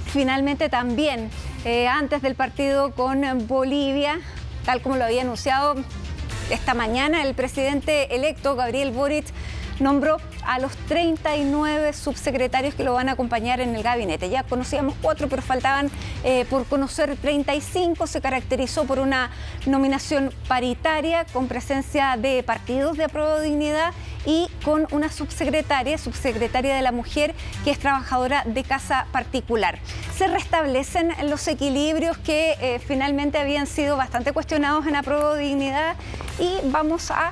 finalmente también antes del partido con Bolivia, tal como lo había anunciado esta mañana, el presidente electo Gabriel Boric nombró a los 39 subsecretarios que lo van a acompañar en el gabinete. Ya conocíamos 4, pero faltaban por conocer 35. Se caracterizó por una nominación paritaria con presencia de partidos de Apruebo Dignidad y con una subsecretaria de la mujer, que es trabajadora de casa particular. Se restablecen los equilibrios que finalmente habían sido bastante cuestionados en Apruebo Dignidad, y vamos a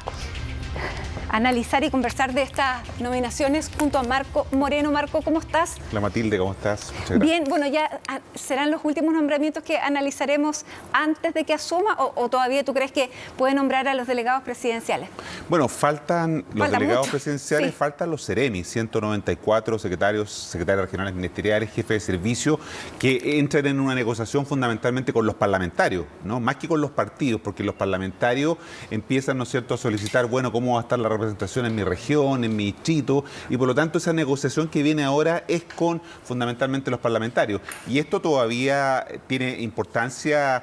analizar y conversar de estas nominaciones junto a Marco Moreno. Marco, ¿cómo estás? Hola Matilde, ¿cómo estás? Muchas gracias. Bien, bueno, ya serán los últimos nombramientos que analizaremos antes de que asuma, o todavía tú crees que puede nombrar a los delegados presidenciales. Bueno, faltan los delegados mucho. presidenciales, Sí. Faltan los SEREMI, 194 secretarias regionales ministeriales, jefes de servicio, que entran en una negociación fundamentalmente con los parlamentarios, ¿no? Más que con los partidos, porque los parlamentarios empiezan, ¿no es cierto?, a solicitar, bueno, cómo va a estar la representación en mi región, en mi distrito, y por lo tanto esa negociación que viene ahora es con fundamentalmente los parlamentarios. Y esto todavía tiene importancia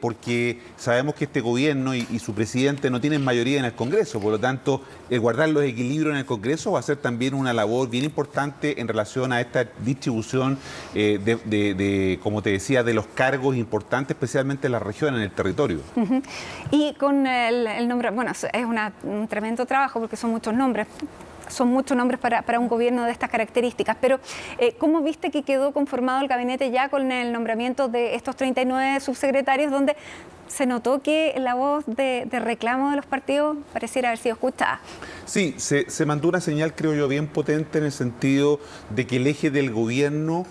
porque sabemos que este gobierno y su presidente no tienen mayoría en el Congreso, por lo tanto guardar los equilibrios en el Congreso va a ser también una labor bien importante en relación a esta distribución como te decía, de los cargos importantes, especialmente en la región, en el territorio. Uh-huh. Y con el nombre, bueno, es un tremendo trabajo porque son muchos nombres. Son muchos nombres para un gobierno de estas características, pero ¿cómo viste que quedó conformado el gabinete ya con el nombramiento de estos 39 subsecretarios, donde se notó que la voz de reclamo de los partidos pareciera haber sido escuchada? Sí, se mandó una señal, creo yo, bien potente en el sentido de que el eje del gobierno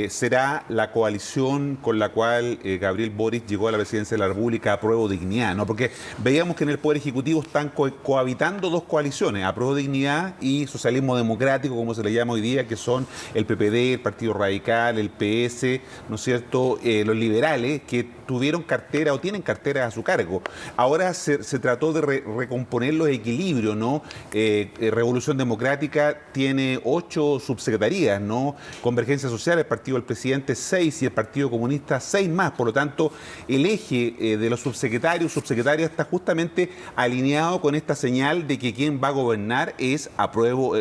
será la coalición con la cual Gabriel Boric llegó a la presidencia de la República, Apruebo Dignidad, ¿no? Porque veíamos que en el Poder Ejecutivo están cohabitando dos coaliciones, Apruebo Dignidad y Socialismo Democrático, como se le llama hoy día, que son el PPD, el Partido Radical, el PS, ¿no es cierto?, los liberales, que tuvieron cartera o tienen carteras a su cargo. Ahora se trató de recomponer los equilibrios, ¿no? Revolución Democrática tiene 8 subsecretarías, ¿no? Convergencia Social, el partido del presidente, 6, y el Partido Comunista 6 más. Por lo tanto, el eje de los subsecretarias está justamente alineado con esta señal de que quien va a gobernar es Apruebo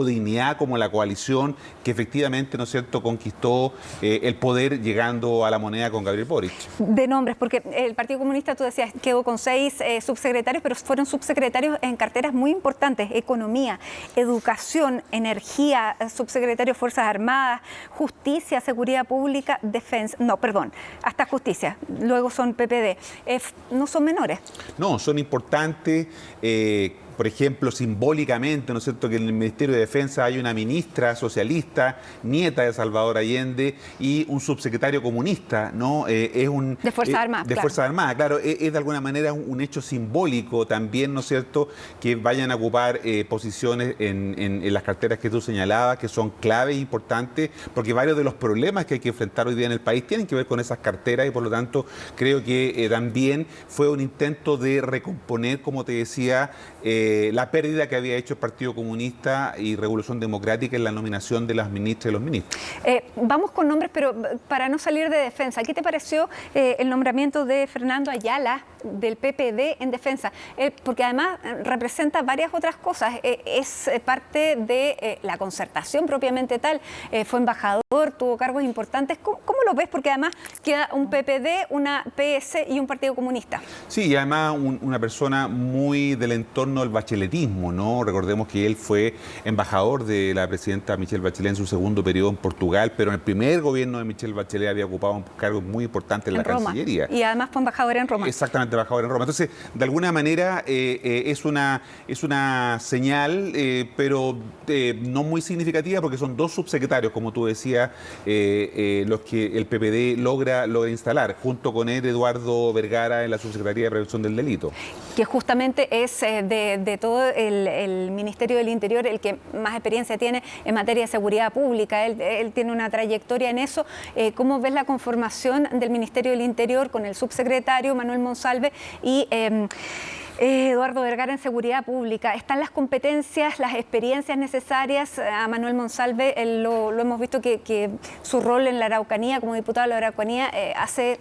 Dignidad, como la coalición que efectivamente, ¿no es cierto?, conquistó el poder llegando a la moneda con Gabriel Boric. De nombres, porque el Partido Comunista, tú decías, quedó con 6 subsecretarios, pero fueron subsecretarios en carteras muy importantes: economía, educación, energía, subsecretario de Fuerzas Armadas, justicia, seguridad pública, defensa, hasta justicia, luego son PPD. No son menores. No, son importantes. Por ejemplo, simbólicamente, ¿no es cierto?, que en el Ministerio de Defensa hay una ministra socialista, nieta de Salvador Allende, y un subsecretario comunista, ¿no? De Fuerzas Armadas. Fuerzas Armadas, claro. Es de alguna manera un hecho simbólico también, ¿no es cierto?, que vayan a ocupar posiciones en las carteras que tú señalabas, que son clave e importantes, porque varios de los problemas que hay que enfrentar hoy día en el país tienen que ver con esas carteras, y por lo tanto creo que también fue un intento de recomponer, como te decía, la pérdida que había hecho el Partido Comunista y Revolución Democrática en la nominación de las ministras y los ministros. Vamos con nombres, pero para no salir de defensa, ¿qué te pareció el nombramiento de Fernando Ayala del PPD en defensa? Porque además representa varias otras cosas. Es parte de la concertación propiamente tal. Fue embajador, tuvo cargos importantes. ¿Cómo lo ves? Porque además queda un PPD, una PS y un Partido Comunista. Sí, y además una persona muy del entorno del bacheletismo, ¿no? Recordemos que él fue embajador de la presidenta Michelle Bachelet en su segundo periodo en Portugal, pero en el primer gobierno de Michelle Bachelet había ocupado un cargo muy importante en la Roma. Cancillería. Y además fue embajador en Roma. Exactamente, embajador en Roma. Entonces, de alguna manera es una señal, pero no muy significativa, porque son 2 subsecretarios, como tú decías, los que el PPD logra instalar, junto con él Eduardo Vergara en la Subsecretaría de Prevención del Delito. Que justamente es de todo el Ministerio del Interior el que más experiencia tiene en materia de seguridad pública. Él tiene una trayectoria en eso. ¿Cómo ves la conformación del Ministerio del Interior con el subsecretario Manuel Monsalve Monsalve y Eduardo Vergara en seguridad pública. ¿Están las competencias, las experiencias necesarias? A Manuel Monsalve lo hemos visto que su rol en la Araucanía, como diputado de la Araucanía, hace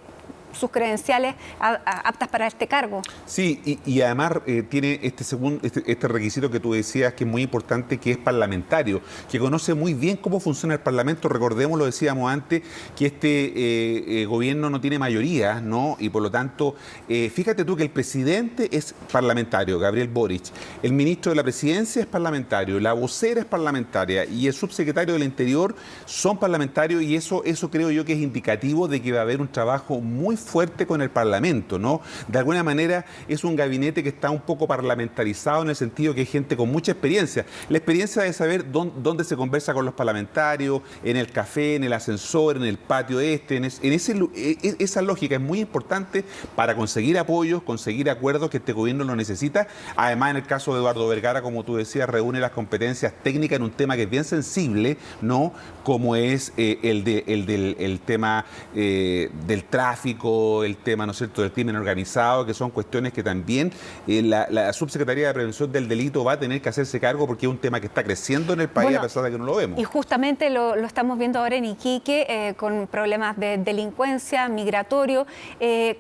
sus credenciales aptas para este cargo. Sí, y además tiene este requisito que tú decías que es muy importante, que es parlamentario, que conoce muy bien cómo funciona el Parlamento. Recordemos, lo decíamos antes, que este gobierno no tiene mayoría, ¿no? Y por lo tanto, fíjate tú que el presidente es parlamentario, Gabriel Boric, el ministro de la Presidencia es parlamentario, la vocera es parlamentaria y el subsecretario del Interior son parlamentarios, y eso creo yo que es indicativo de que va a haber un trabajo muy fuerte con el Parlamento, ¿no? De alguna manera es un gabinete que está un poco parlamentarizado en el sentido que hay gente con mucha experiencia. La experiencia de saber dónde se conversa con los parlamentarios, en el café, en el ascensor, en el patio esa lógica es muy importante para conseguir apoyos, conseguir acuerdos que este gobierno lo necesita. Además, en el caso de Eduardo Vergara, como tú decías, reúne las competencias técnicas en un tema que es bien sensible, ¿no? Como es el tema del tráfico, el tema, ¿no es cierto?, del crimen organizado, que son cuestiones que también la Subsecretaría de Prevención del Delito va a tener que hacerse cargo, porque es un tema que está creciendo en el país, a pesar de que no lo vemos. Y justamente lo estamos viendo ahora en Iquique, con problemas de delincuencia, migratorio.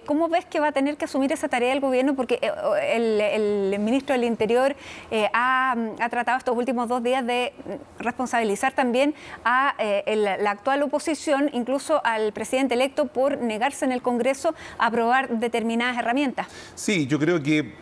¿Cómo ves que va a tener que asumir esa tarea el gobierno? Porque el ministro del Interior ha tratado estos últimos 2 días de responsabilizar también a la actual oposición, incluso al presidente electo, por negarse en el Congreso a aprobar determinadas herramientas. Sí, yo creo que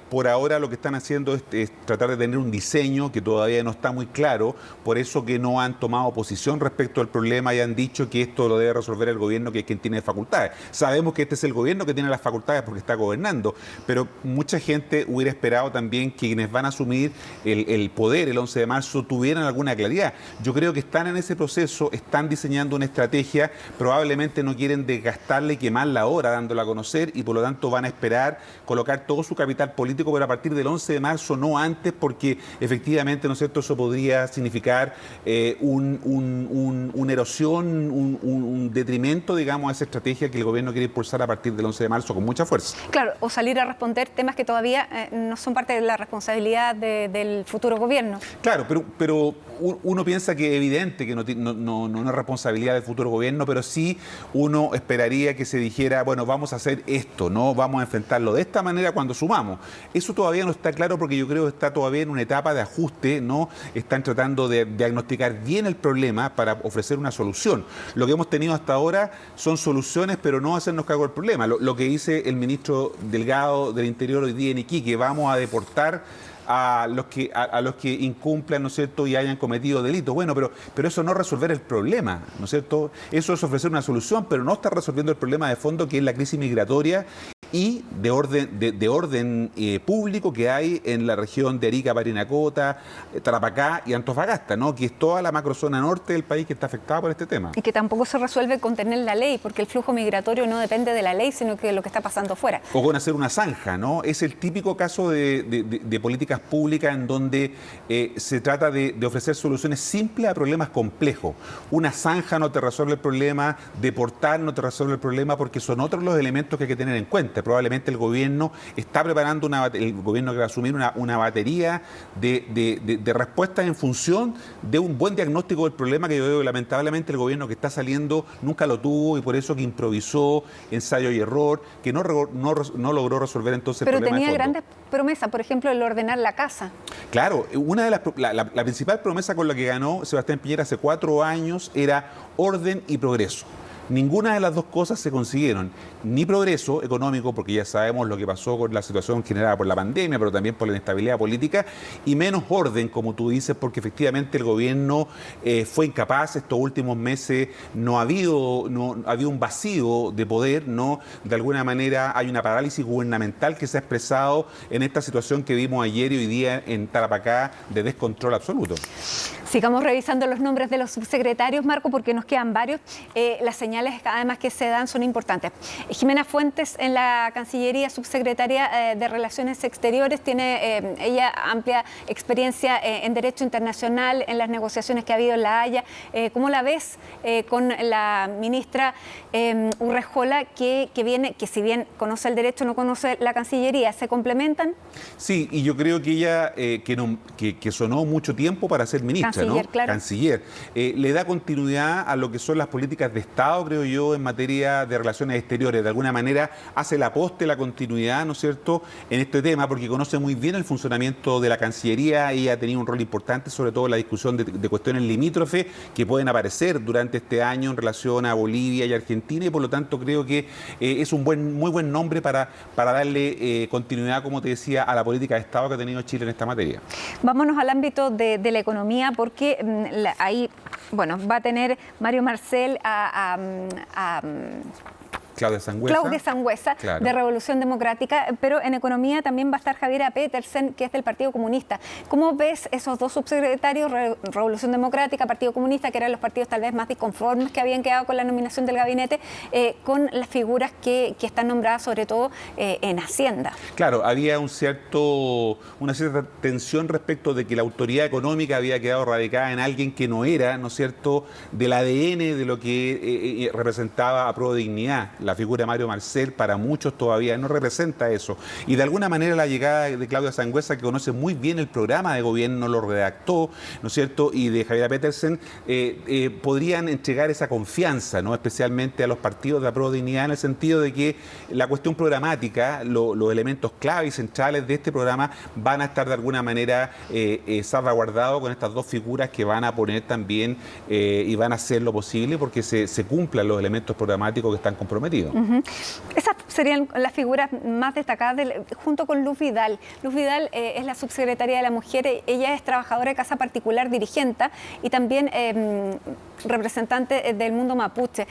por ahora lo que están haciendo es tratar de tener un diseño que todavía no está muy claro, por eso que no han tomado posición respecto al problema y han dicho que esto lo debe resolver el gobierno, que es quien tiene facultades. Sabemos que este es el gobierno que tiene las facultades porque está gobernando, pero mucha gente hubiera esperado también que quienes van a asumir el poder el 11 de marzo tuvieran alguna claridad. Yo creo que están en ese proceso, están diseñando una estrategia, probablemente no quieren desgastarla y quemarla ahora dándola a conocer, y por lo tanto van a esperar colocar todo su capital político, pero a partir del 11 de marzo, no antes, porque efectivamente, ¿no es cierto?, eso podría significar una erosión, un detrimento, digamos, a esa estrategia que el gobierno quiere impulsar a partir del 11 de marzo con mucha fuerza. Claro, o salir a responder temas que todavía no son parte de la responsabilidad del futuro gobierno. Claro, pero uno piensa que es evidente que no es responsabilidad del futuro gobierno, pero sí uno esperaría que se dijera, bueno, vamos a hacer esto, ¿no? Vamos a enfrentarlo de esta manera cuando sumamos. Eso todavía no está claro, porque yo creo que está todavía en una etapa de ajuste, ¿no? Están tratando de diagnosticar bien el problema para ofrecer una solución. Lo que hemos tenido hasta ahora son soluciones, pero no hacernos cargo del problema. Lo que dice el ministro Delgado del Interior hoy día en Iquique, vamos a deportar a los que incumplan, ¿no es cierto?, y hayan cometido delitos. Bueno, pero eso no es resolver el problema, ¿no es cierto? Eso es ofrecer una solución, pero no está resolviendo el problema de fondo, que es la crisis migratoria y de orden público que hay en la región de Arica, Parinacota, Tarapacá y Antofagasta, ¿no? Que es toda la macrozona norte del país que está afectada por este tema. Y que tampoco se resuelve con tener la ley, porque el flujo migratorio no depende de la ley, sino que de lo que está pasando fuera. O con hacer una zanja, ¿no? Es el típico caso de políticas públicas en donde se trata de ofrecer soluciones simples a problemas complejos. Una zanja no te resuelve el problema, deportar no te resuelve el problema, porque son otros los elementos que hay que tener en cuenta. Probablemente el gobierno está preparando el gobierno que va a asumir una batería de respuestas en función de un buen diagnóstico del problema, que yo veo que lamentablemente el gobierno que está saliendo nunca lo tuvo, y por eso que improvisó, ensayo y error, que no logró resolver entonces el problema. Pero tenía grandes promesas, por ejemplo, el ordenar la casa. Claro, una de la principal promesa con la que ganó Sebastián Piñera hace 4 años era orden y progreso. Ninguna de las dos cosas se consiguieron, ni progreso económico, porque ya sabemos lo que pasó con la situación generada por la pandemia, pero también por la inestabilidad política, y menos orden, como tú dices, porque efectivamente el gobierno fue incapaz. Estos últimos meses no ha habido un vacío de poder, ¿no? De alguna manera hay una parálisis gubernamental que se ha expresado en esta situación que vimos ayer y hoy día en Tarapacá, de descontrol absoluto. Sigamos revisando los nombres de los subsecretarios, Marco, porque nos quedan varios. La señora señales además que se dan son importantes. Jimena Fuentes en la Cancillería, subsecretaria de Relaciones Exteriores, tiene ella amplia experiencia en derecho internacional, en las negociaciones que ha habido en La Haya. ¿Cómo la ves con la ministra Urrejola, que si bien conoce el derecho, no conoce la Cancillería? ¿Se complementan? Sí, y yo creo que ella, que sonó mucho tiempo para ser ministra, Canciller, ¿no? Claro. Canciller. Le da continuidad a lo que son las políticas de Estado, creo yo, en materia de relaciones exteriores. De alguna manera hace la poste, la continuidad, ¿no es cierto?, en este tema, porque conoce muy bien el funcionamiento de la Cancillería. Ella ha tenido un rol importante, sobre todo en la discusión de cuestiones limítrofes que pueden aparecer durante este año en relación a Bolivia y Argentina, y por lo tanto creo que es un muy buen nombre para darle continuidad, como te decía, a la política de Estado que ha tenido Chile en esta materia. Vámonos al ámbito de la economía, porque ahí, bueno, va a tener Mario Marcel a Claudia Sangüesa, claro, de Revolución Democrática, pero en economía también va a estar Javiera Petersen, que es del Partido Comunista. ¿Cómo ves esos dos subsecretarios, Revolución Democrática, Partido Comunista, que eran los partidos tal vez más disconformes que habían quedado con la nominación del gabinete, con las figuras que están nombradas sobre todo en Hacienda? Claro, había una cierta tensión respecto de que la autoridad económica había quedado radicada en alguien que no era, ¿no es cierto?, del ADN de lo que representaba a Prueba de Dignidad. La figura de Mario Marcel para muchos todavía no representa eso. Y de alguna manera la llegada de Claudia Sangüesa, que conoce muy bien el programa de gobierno, lo redactó, ¿no es cierto?, y de Javiera Petersen, podrían entregar esa confianza, ¿no?, especialmente a los partidos de Apruebo Dignidad, en el sentido de que la cuestión programática, los elementos clave y centrales de este programa van a estar de alguna manera salvaguardados con estas dos figuras que van a poner también y van a hacer lo posible porque se cumplan los elementos programáticos que están comprometidos. Esas serían las figuras más destacadas junto con Luz Vidal. Luz Vidal es la subsecretaria de la Mujer. Ella es trabajadora de casa particular, dirigente y también representante del mundo mapuche.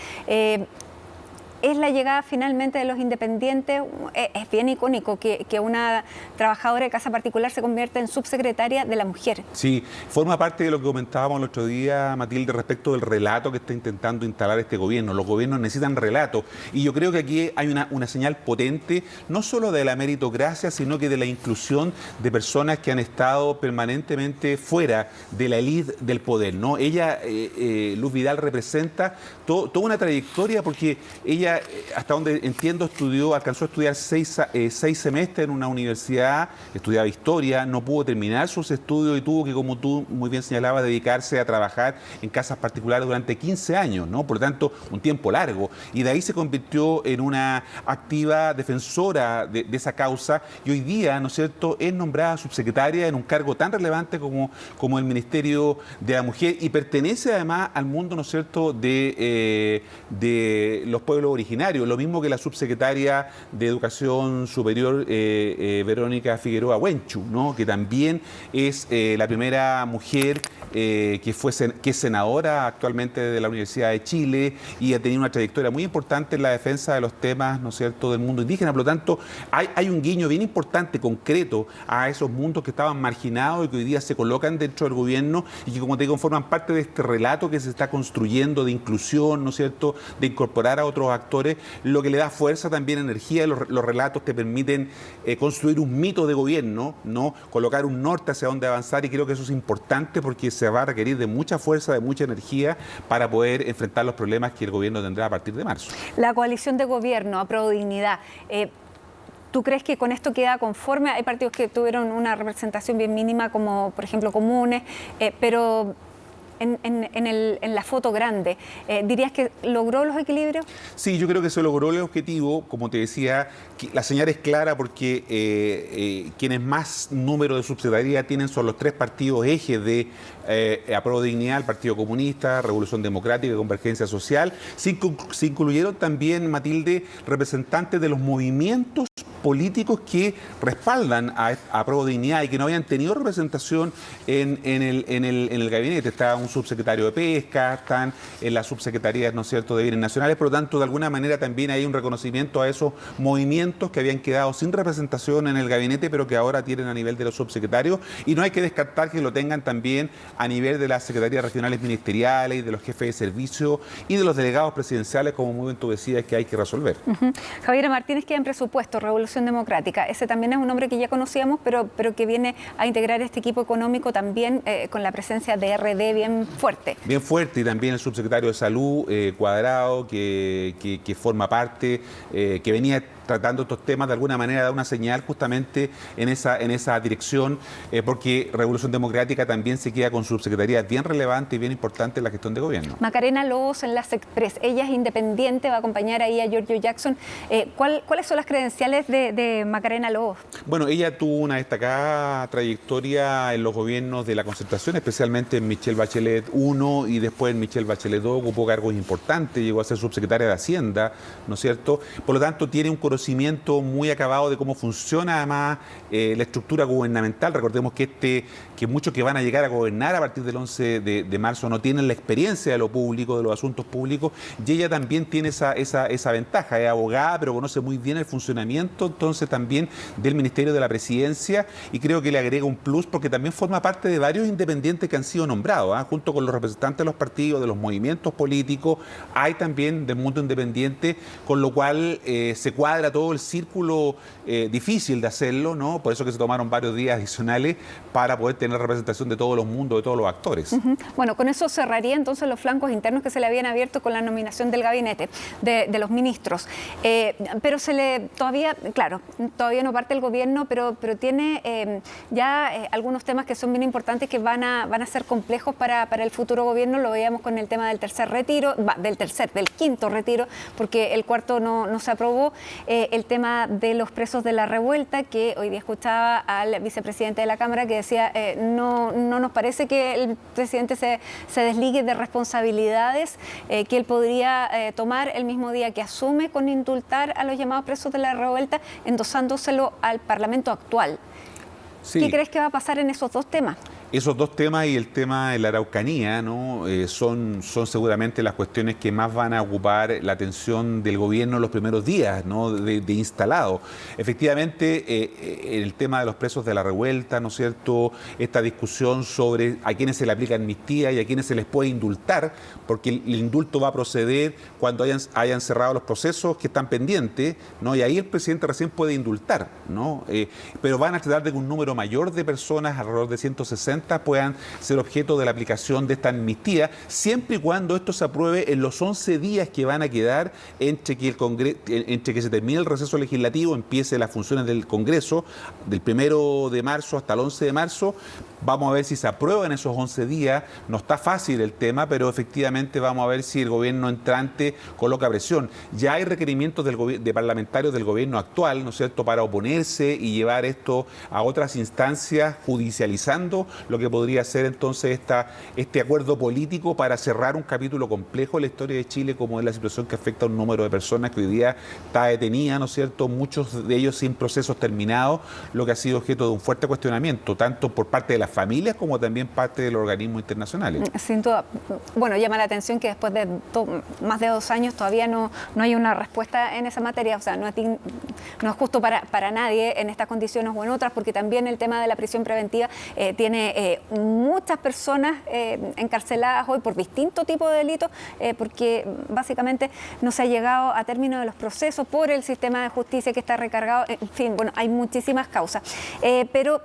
Es la llegada finalmente de los independientes. Es bien icónico que una trabajadora de casa particular se convierta en subsecretaria de la Mujer. Sí, forma parte de lo que comentábamos el otro día, Matilde, respecto del relato que está intentando instalar este gobierno. Los gobiernos necesitan relato, y yo creo que aquí hay una señal potente, no solo de la meritocracia, sino que de la inclusión de personas que han estado permanentemente fuera de la élite del poder, ¿no? Ella, Luz Vidal, representa toda una trayectoria, porque ella, hasta donde entiendo, alcanzó a estudiar seis semestres en una universidad, estudiaba historia, no pudo terminar sus estudios y tuvo que, como tú muy bien señalabas, dedicarse a trabajar en casas particulares durante 15 años, ¿no? Por lo tanto, un tiempo largo. Y de ahí se convirtió en una activa defensora de esa causa, y hoy día, ¿no es cierto?, es nombrada subsecretaria en un cargo tan relevante como el Ministerio de la Mujer, y pertenece además al mundo, ¿no es cierto?, de los pueblos originarios, lo mismo que la subsecretaria de Educación Superior, Verónica Figueroa Huenchu, ¿no?, que también es la primera mujer que es senadora actualmente de la Universidad de Chile, y ha tenido una trayectoria muy importante en la defensa de los temas, ¿no es cierto?, del mundo indígena. Por lo tanto, hay un guiño bien importante, concreto, a esos mundos que estaban marginados y que hoy día se colocan dentro del gobierno, y que, como te digo, forman parte de este relato que se está construyendo de inclusión, ¿no es cierto?, de incorporar a otros actores, lo que le da fuerza, también energía. Los relatos te permiten construir un mito de gobierno, ¿no?, colocar un norte hacia dónde avanzar, y creo que eso es importante porque se va a requerir de mucha fuerza, de mucha energía para poder enfrentar los problemas que el gobierno tendrá a partir de marzo. La coalición de gobierno, Apruebo Dignidad, ¿tú crees que con esto queda conforme? Hay partidos que tuvieron una representación bien mínima, como por ejemplo Comunes, pero en la foto grande, ¿dirías que logró los equilibrios? Sí, yo creo que se logró el objetivo. Como te decía, la señal es clara porque quienes más número de subsecretaría tienen son los tres partidos ejes de Apruebo Dignidad, el Partido Comunista, Revolución Democrática y Convergencia Social. Se incluyeron también, Matilde, representantes de los movimientos políticos que respaldan a Prueba de Dignidad y que no habían tenido representación en el gabinete. Está un subsecretario de Pesca, están en las subsecretarías, ¿no es cierto?, de Bienes Nacionales. Por lo tanto, de alguna manera también hay un reconocimiento a esos movimientos que habían quedado sin representación en el gabinete, pero que ahora tienen a nivel de los subsecretarios. Y no hay que descartar que lo tengan también a nivel de las secretarías regionales ministeriales y de los jefes de servicio y de los delegados presidenciales, como muy bien tú decías, que hay que resolver. Javier Martínez queda en presupuesto, Revolución Democrática. Ese también es un nombre que ya conocíamos, pero que viene a integrar este equipo económico también con la presencia de RD bien fuerte. Bien fuerte, y también el subsecretario de Salud, Cuadrado, que forma parte, que venía tratando estos temas, de alguna manera da una señal justamente en esa dirección, porque Revolución Democrática también se queda con subsecretarías bien relevantes y bien importantes en la gestión de gobierno. Macarena Lobos en la Sexpress, ella es independiente, va a acompañar ahí a Giorgio Jackson. ¿Cuáles son las credenciales de Macarena Lobos? Bueno, ella tuvo una destacada trayectoria en los gobiernos de la Concertación, especialmente en Michelle Bachelet I y después en Michelle Bachelet II, ocupó cargos importantes, llegó a ser subsecretaria de Hacienda, ¿no es cierto? Por lo tanto, tiene un conocimiento muy acabado de cómo funciona además la estructura gubernamental. Recordemos que muchos que van a llegar a gobernar a partir del 11 de marzo no tienen la experiencia de lo público, de los asuntos públicos, y ella también tiene esa ventaja. Es abogada, pero conoce muy bien el funcionamiento entonces también del Ministerio de la Presidencia, y creo que le agrega un plus porque también forma parte de varios independientes que han sido nombrados, junto con los representantes de los partidos, de los movimientos políticos, hay también del mundo independiente, con lo cual se cuadra todo el círculo difícil de hacerlo, ¿no? Por eso que se tomaron varios días adicionales para poder tener representación de todos los mundos, de todos los actores. Bueno, con eso cerraría entonces los flancos internos que se le habían abierto con la nominación del gabinete, de los ministros. Pero todavía no parte el gobierno, pero tiene ya algunos temas que son bien importantes, que van a ser complejos para el futuro gobierno. Lo veíamos con el tema del tercer retiro, del quinto retiro, porque el cuarto no se aprobó. El tema de los presos de la revuelta, que hoy día escuchaba al vicepresidente de la Cámara que decía no nos parece que el presidente se desligue de responsabilidades que él podría tomar el mismo día que asume, con indultar a los llamados presos de la revuelta, endosándoselo al Parlamento actual. Sí. ¿Qué crees que va a pasar en esos dos temas? Esos dos temas y el tema de la Araucanía, ¿no? son seguramente las cuestiones que más van a ocupar la atención del gobierno en los primeros días, ¿no? de instalado. Efectivamente, el tema de los presos de la revuelta, ¿no es cierto? Esta discusión sobre a quiénes se le aplica amnistía y a quiénes se les puede indultar, porque el indulto va a proceder cuando hayan cerrado los procesos que están pendientes, ¿no? Y ahí el presidente recién puede indultar, ¿no? Pero van a tratar de que un número mayor de personas, alrededor de 160, puedan ser objeto de la aplicación de esta amnistía, siempre y cuando esto se apruebe en los 11 días que van a quedar entre que se termine el receso legislativo, empiece las funciones del Congreso, del 1 de marzo hasta el 11 de marzo. Vamos a ver si se aprueba en esos 11 días. No está fácil el tema, pero efectivamente vamos a ver si el gobierno entrante coloca presión. Ya hay requerimientos de parlamentarios del gobierno actual, ¿no es cierto?, para oponerse y llevar esto a otras instancias, judicializando lo que podría ser entonces este acuerdo político para cerrar un capítulo complejo en la historia de Chile, como es la situación que afecta a un número de personas que hoy día está detenida, ¿no es cierto?, muchos de ellos sin procesos terminados, lo que ha sido objeto de un fuerte cuestionamiento, tanto por parte de las familias como también parte de los organismos internacionales. Sin duda. Bueno, llama la atención que después de más de 2 años todavía no hay una respuesta en esa materia. O sea, no es justo para nadie en estas condiciones o en otras, porque también el tema de la prisión preventiva tiene muchas personas encarceladas hoy por distintos tipos de delitos, porque básicamente no se ha llegado a término de los procesos por el sistema de justicia que está recargado. En fin, bueno, hay muchísimas causas. Pero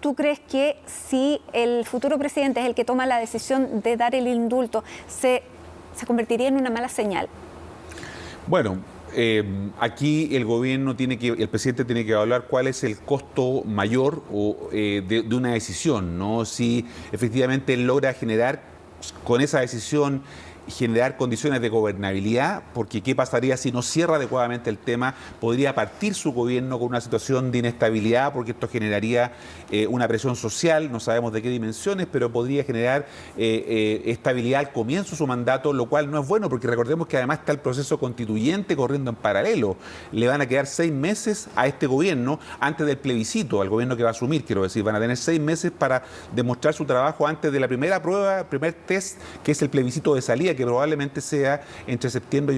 ¿tú crees que si el futuro presidente es el que toma la decisión de dar el indulto, se convertiría en una mala señal? Bueno, aquí el presidente tiene que evaluar cuál es el costo mayor de una decisión, ¿no? Si efectivamente él logra generar con esa decisión generar condiciones de gobernabilidad, porque ¿qué pasaría si no cierra adecuadamente el tema? Podría partir su gobierno con una situación de inestabilidad, porque esto generaría una presión social, no sabemos de qué dimensiones, pero podría generar estabilidad al comienzo de su mandato, lo cual no es bueno, porque recordemos que además está el proceso constituyente corriendo en paralelo. Le van a quedar 6 meses a este gobierno antes del plebiscito, al gobierno que va a asumir, quiero decir, van a tener 6 meses para demostrar su trabajo antes de la primera prueba, primer test, que es el plebiscito de salida, que probablemente sea entre septiembre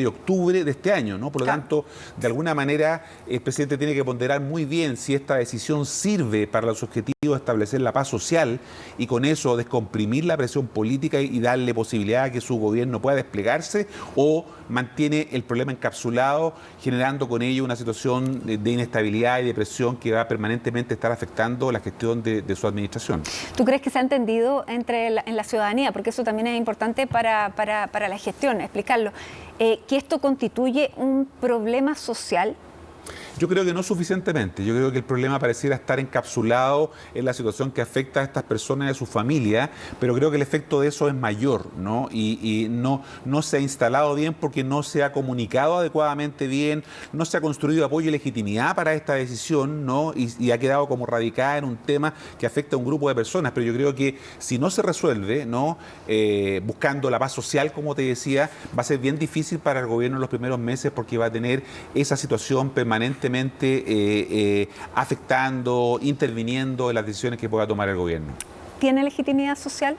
y octubre de este año, ¿no? Por lo tanto, de alguna manera, el presidente tiene que ponderar muy bien si esta decisión sirve para los objetivos de establecer la paz social y con eso descomprimir la presión política y darle posibilidad a que su gobierno pueda desplegarse, o mantiene el problema encapsulado, generando con ello una situación de inestabilidad y de presión que va a permanentemente estar afectando la gestión de su administración. ¿Tú crees que se ha entendido en la ciudadanía? Porque eso también es importante para la gestión, explicarlo. ¿Que esto constituye un problema social? Yo creo que no suficientemente. Yo creo que el problema pareciera estar encapsulado en la situación que afecta a estas personas y a su familia, pero creo que el efecto de eso es mayor, ¿no? Y no se ha instalado bien porque no se ha comunicado adecuadamente bien, no se ha construido apoyo y legitimidad para esta decisión, ¿no? Y ha quedado como radicada en un tema que afecta a un grupo de personas. Pero yo creo que si no se resuelve, ¿no? Buscando la paz social, como te decía, va a ser bien difícil para el gobierno en los primeros meses, porque va a tener esa situación permanentemente afectando, interviniendo en las decisiones que pueda tomar el gobierno. ¿Tiene legitimidad social?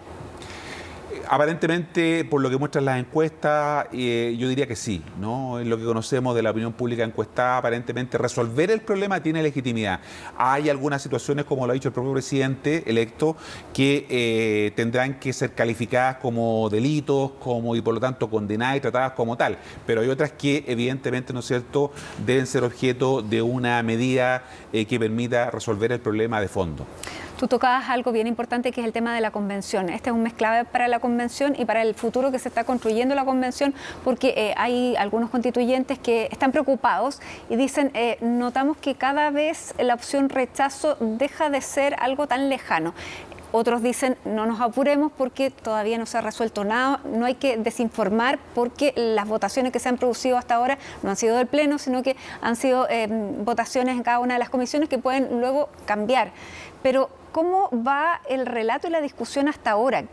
Aparentemente, por lo que muestran las encuestas, yo diría que sí, ¿no? En lo que conocemos de la opinión pública encuestada, aparentemente resolver el problema tiene legitimidad. Hay algunas situaciones, como lo ha dicho el propio presidente electo, que tendrán que ser calificadas como delitos, y por lo tanto condenadas y tratadas como tal. Pero hay otras que, evidentemente, ¿no es cierto?, deben ser objeto de una medida que permita resolver el problema de fondo. Tú tocabas algo bien importante, que es el tema de la convención. Este es un mes clave para la convención y para el futuro que se está construyendo la convención, porque hay algunos constituyentes que están preocupados y dicen, notamos que cada vez la opción rechazo deja de ser algo tan lejano. Otros dicen, no nos apuremos porque todavía no se ha resuelto nada, no hay que desinformar porque las votaciones que se han producido hasta ahora no han sido del Pleno, sino que han sido votaciones en cada una de las comisiones que pueden luego cambiar. Pero, ¿cómo va el relato y la discusión hasta ahora?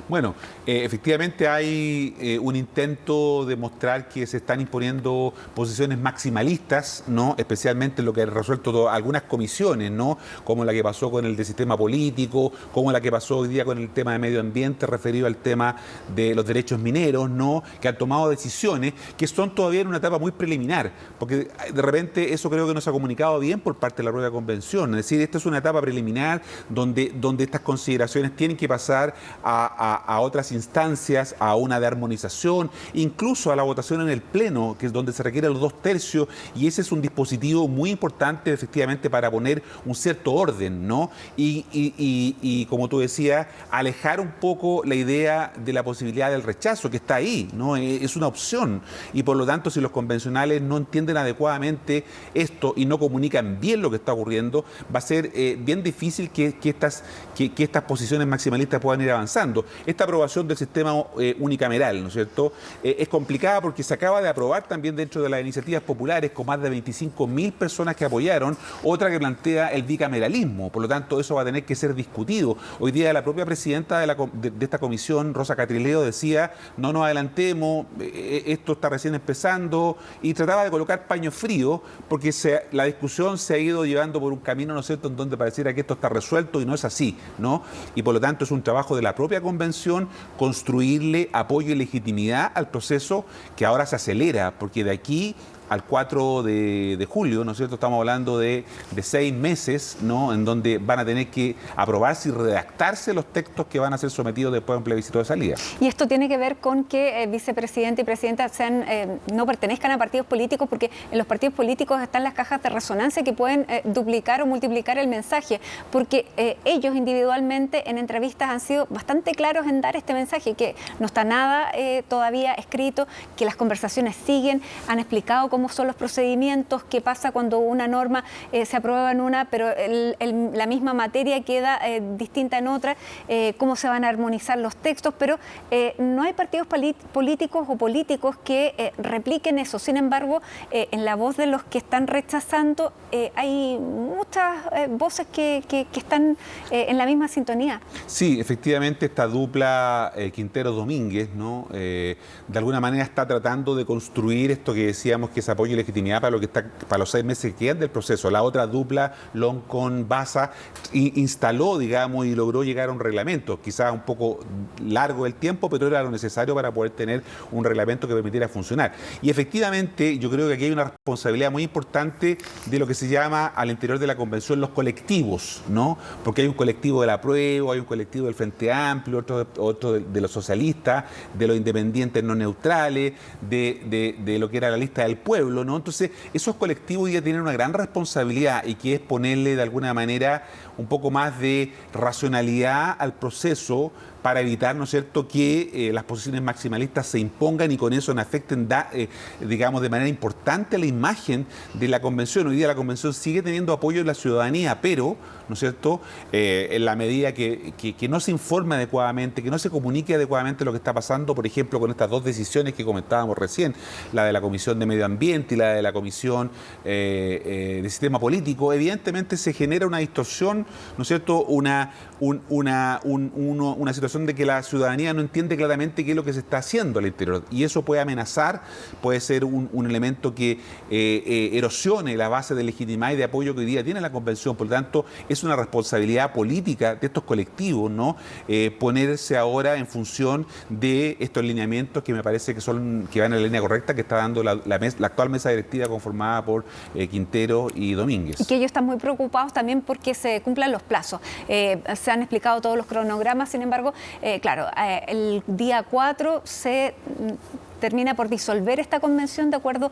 Bueno, efectivamente hay un intento de mostrar que se están imponiendo posiciones maximalistas, ¿no? Especialmente en lo que han resuelto algunas comisiones, ¿no? Como la que pasó con el del sistema político, como la que pasó hoy día con el tema de medio ambiente referido al tema de los derechos mineros, ¿no? Que han tomado decisiones que son todavía en una etapa muy preliminar, porque de repente eso creo que no se ha comunicado bien por parte de la propia convención. Es decir, esta es una etapa preliminar donde estas consideraciones tienen que pasar a otras instancias, a una de armonización, incluso a la votación en el Pleno, que es donde se requieren los 2/3, y ese es un dispositivo muy importante efectivamente para poner un cierto orden, ¿no? Y como tú decías, alejar un poco la idea de la posibilidad del rechazo, que está ahí, ¿no? Es una opción, y por lo tanto, si los convencionales no entienden adecuadamente esto y no comunican bien lo que está ocurriendo, va a ser bien difícil que estas posiciones maximalistas puedan ir avanzando. Esta aprobación del sistema unicameral, ¿no es cierto?, es complicada porque se acaba de aprobar también dentro de las iniciativas populares, con más de 25.000 personas que apoyaron, otra que plantea el bicameralismo. Por lo tanto, eso va a tener que ser discutido. Hoy día la propia presidenta de esta comisión, Rosa Catrileo, decía, no nos adelantemos, esto está recién empezando, y trataba de colocar paño frío, porque la discusión se ha ido llevando por un camino, ¿no es cierto?, en donde pareciera que esto está resuelto y no es así, ¿no? Y por lo tanto es un trabajo de la propia convención construirle apoyo y legitimidad al proceso, que ahora se acelera, porque de aquí al 4 de julio, ¿no es cierto?, estamos hablando de 6 meses, ¿no?, en donde van a tener que aprobarse y redactarse los textos que van a ser sometidos después a un plebiscito de salida. Y esto tiene que ver con que vicepresidente y presidenta no pertenezcan a partidos políticos, porque en los partidos políticos están las cajas de resonancia que pueden duplicar o multiplicar el mensaje, porque ellos individualmente en entrevistas han sido bastante claros en dar este mensaje, que no está nada todavía escrito, que las conversaciones siguen, han explicado cómo cómo son los procedimientos, qué pasa cuando una norma se aprueba en una, pero la misma materia queda distinta en otra, cómo se van a armonizar los textos, pero no hay partidos políticos o políticos que repliquen eso. Sin embargo, en la voz de los que están rechazando, hay muchas voces que están en la misma sintonía. Sí, efectivamente, esta dupla Quintero-Domínguez, ¿no? De alguna manera está tratando de construir esto que decíamos, que es apoyo y legitimidad para los 6 meses que quedan del proceso. La otra dupla, Loncón-Baza, instaló, digamos, y logró llegar a un reglamento, quizás un poco largo el tiempo, pero era lo necesario para poder tener un reglamento que permitiera funcionar. Y efectivamente, yo creo que aquí hay una responsabilidad muy importante de lo que se llama al interior de la convención los colectivos, ¿no? Porque hay un colectivo del apruebo, hay un colectivo del Frente Amplio, otro de los socialistas, de los independientes no neutrales, de lo que era la lista del pueblo, ¿no? Entonces, esos colectivos hoy día tienen una gran responsabilidad, y que es ponerle de alguna manera un poco más de racionalidad al proceso para evitar, ¿no es cierto?, que las posiciones maximalistas se impongan y con eso no afecten, digamos, de manera importante la imagen de la convención. Hoy día la convención sigue teniendo apoyo de la ciudadanía, pero, ¿no es cierto?, en la medida que no se informe adecuadamente, que no se comunique adecuadamente lo que está pasando, por ejemplo, con estas dos decisiones que comentábamos recién, la de la Comisión de Medio Ambiente y la de la Comisión de Sistema Político, evidentemente se genera una distorsión, ¿no es cierto?, una situación de que la ciudadanía no entiende claramente qué es lo que se está haciendo al interior, y eso puede amenazar, puede ser un elemento que erosione la base de legitimidad y de apoyo que hoy día tiene la convención. Por lo tanto, es una responsabilidad política de estos colectivos, ¿no? Ponerse ahora en función de estos lineamientos que me parece que van en la línea correcta que está dando la actual mesa directiva conformada por Quintero y Domínguez. Y que ellos están muy preocupados también porque se cumplan los plazos. Se han explicado todos los cronogramas, sin embargo, claro, el día 4 se termina por disolver esta convención de acuerdo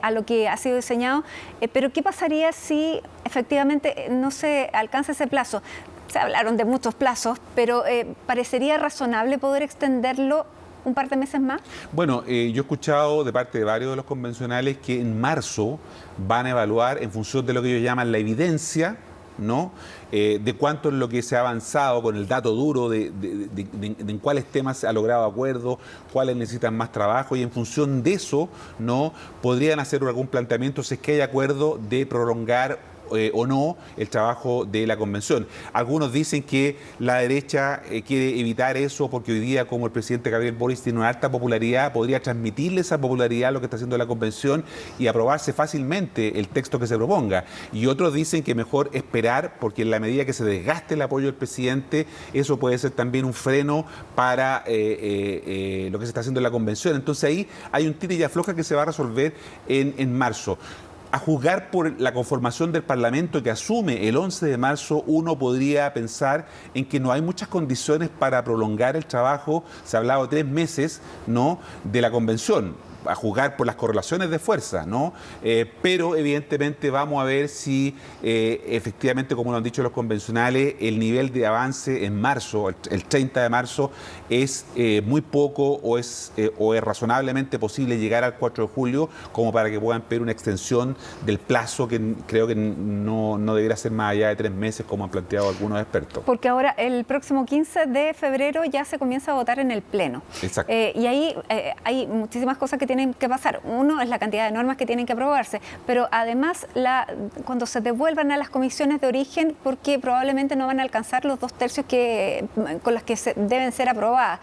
a lo que ha sido diseñado, pero ¿qué pasaría si efectivamente no se alcanza ese plazo? Se hablaron de muchos plazos, pero ¿parecería razonable poder extenderlo un par de meses más? Bueno, yo he escuchado de parte de varios de los convencionales que en marzo van a evaluar en función de lo que ellos llaman la evidencia, ¿no? De cuánto es lo que se ha avanzado con el dato duro de en cuáles temas se ha logrado acuerdo, cuáles necesitan más trabajo, y en función de eso, ¿no?, podrían hacer algún planteamiento si es que hay acuerdo de prolongar o no el trabajo de la convención. Algunos dicen que la derecha quiere evitar eso porque hoy día, como el presidente Gabriel Boric tiene una alta popularidad, podría transmitirle esa popularidad a lo que está haciendo la convención y aprobarse fácilmente el texto que se proponga. Y otros dicen que mejor esperar, porque en la medida que se desgaste el apoyo del presidente, eso puede ser también un freno para lo que se está haciendo en la convención. Entonces ahí hay un tira y afloja que se va a resolver en marzo. A juzgar por la conformación del Parlamento que asume el 11 de marzo, uno podría pensar en que no hay muchas condiciones para prolongar el trabajo. Se ha hablado de 3 meses, ¿no?, de la convención, a juzgar por las correlaciones de fuerza, ¿no? Pero evidentemente vamos a ver si efectivamente, como lo han dicho los convencionales, el nivel de avance en marzo, el 30 de marzo, es muy poco o es razonablemente posible llegar al 4 de julio como para que puedan pedir una extensión del plazo que creo que no debería ser más allá de 3 meses como han planteado algunos expertos. Porque ahora el próximo 15 de febrero ya se comienza a votar en el Pleno. Exacto. Y ahí hay muchísimas cosas que tienen que pasar. Uno es la cantidad de normas que tienen que aprobarse, pero además cuando se devuelvan a las comisiones de origen, porque probablemente no van a alcanzar los 2/3 con las que deben ser aprobadas.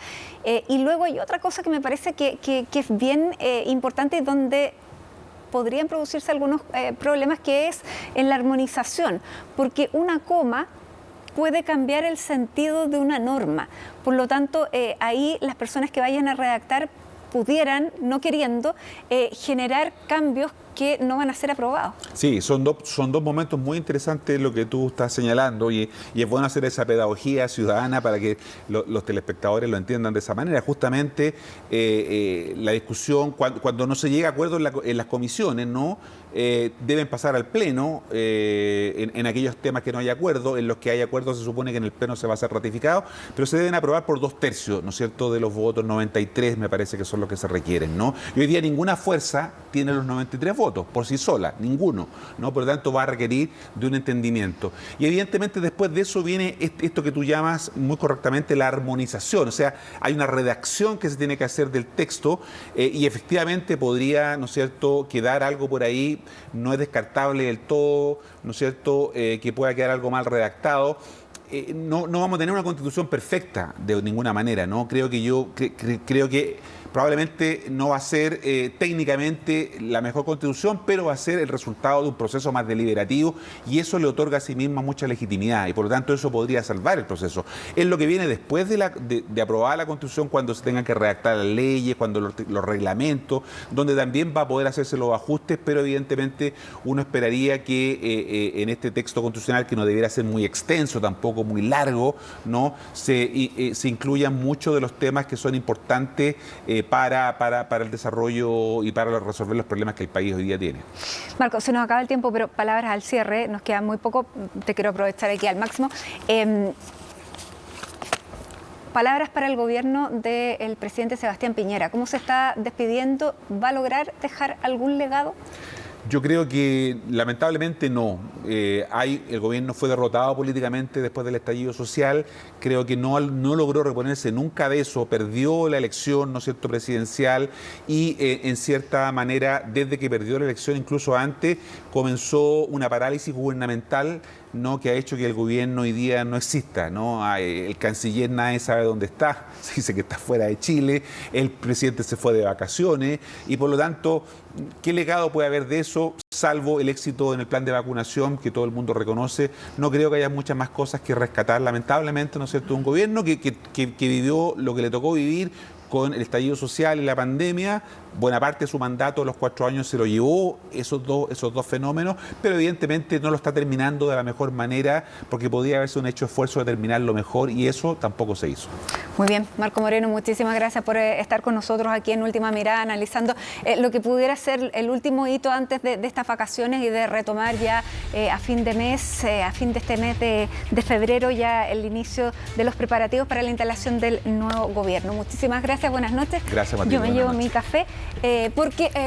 Y luego hay otra cosa que me parece que es bien importante y donde podrían producirse algunos problemas, que es en la armonización, porque una coma puede cambiar el sentido de una norma. Por lo tanto, ahí las personas que vayan a redactar pudieran, no queriendo, generar cambios que no van a ser aprobados. Sí, son dos momentos muy interesantes lo que tú estás señalando, y es bueno hacer esa pedagogía ciudadana para que los telespectadores lo entiendan de esa manera. Justamente la discusión, cuando no se llega a acuerdo en las comisiones, ¿no?, deben pasar al Pleno en aquellos temas que no hay acuerdo. En los que hay acuerdo se supone que en el Pleno se va a ser ratificado, pero se deben aprobar por 2/3, ¿no es cierto?, de los votos. 93 me parece que son los que se requieren, ¿no? Y hoy día ninguna fuerza tiene los 93 votos por sí sola, ninguno, ¿no? Por lo tanto va a requerir de un entendimiento. Y evidentemente después de eso viene esto que tú llamas muy correctamente la armonización, o sea, hay una redacción que se tiene que hacer del texto y efectivamente podría, ¿no es cierto?, quedar algo por ahí, no es descartable del todo, ¿no es cierto?, que pueda quedar algo mal redactado. No vamos a tener una constitución perfecta de ninguna manera, ¿no? Creo que probablemente no va a ser técnicamente la mejor constitución, pero va a ser el resultado de un proceso más deliberativo y eso le otorga a sí misma mucha legitimidad y por lo tanto eso podría salvar el proceso. Es lo que viene después de aprobada la constitución, cuando se tengan que redactar las leyes, cuando los reglamentos, donde también va a poder hacerse los ajustes, pero evidentemente uno esperaría que en este texto constitucional, que no debiera ser muy extenso, tampoco muy largo, ¿no?, se incluyan muchos de los temas que son importantes para el desarrollo y para resolver los problemas que el país hoy día tiene. Marco, se nos acaba el tiempo, pero palabras al cierre, nos queda muy poco, te quiero aprovechar aquí al máximo. Palabras para el gobierno del presidente Sebastián Piñera. ¿Cómo se está despidiendo? ¿Va a lograr dejar algún legado? Yo creo que lamentablemente no. El gobierno fue derrotado políticamente después del estallido social. Creo que no logró reponerse nunca de eso. Perdió la elección, ¿no es cierto?, presidencial y en cierta manera, desde que perdió la elección, incluso antes, comenzó una parálisis gubernamental, ¿no?, que ha hecho que el gobierno hoy día no exista, ¿no? El canciller nadie sabe dónde está, se dice que está fuera de Chile, el presidente se fue de vacaciones y por lo tanto, ¿qué legado puede haber de eso? Salvo el éxito en el plan de vacunación que todo el mundo reconoce, no creo que haya muchas más cosas que rescatar, lamentablemente, ¿no es cierto?, un gobierno que vivió lo que le tocó vivir con el estallido social y la pandemia. Buena parte de su mandato, los 4 años, se lo llevó esos dos fenómenos, pero evidentemente no lo está terminando de la mejor manera porque podría haberse un hecho esfuerzo de terminarlo mejor y eso tampoco se hizo. Muy bien, Marco Moreno, muchísimas gracias por estar con nosotros aquí en Última Mirada, analizando lo que pudiera ser el último hito antes de estas vacaciones y de retomar ya a fin de mes, a fin de este mes de febrero, ya el inicio de los preparativos para la instalación del nuevo gobierno. Muchísimas gracias, buenas noches. Gracias, Matilde. Yo me llevo mi café porque...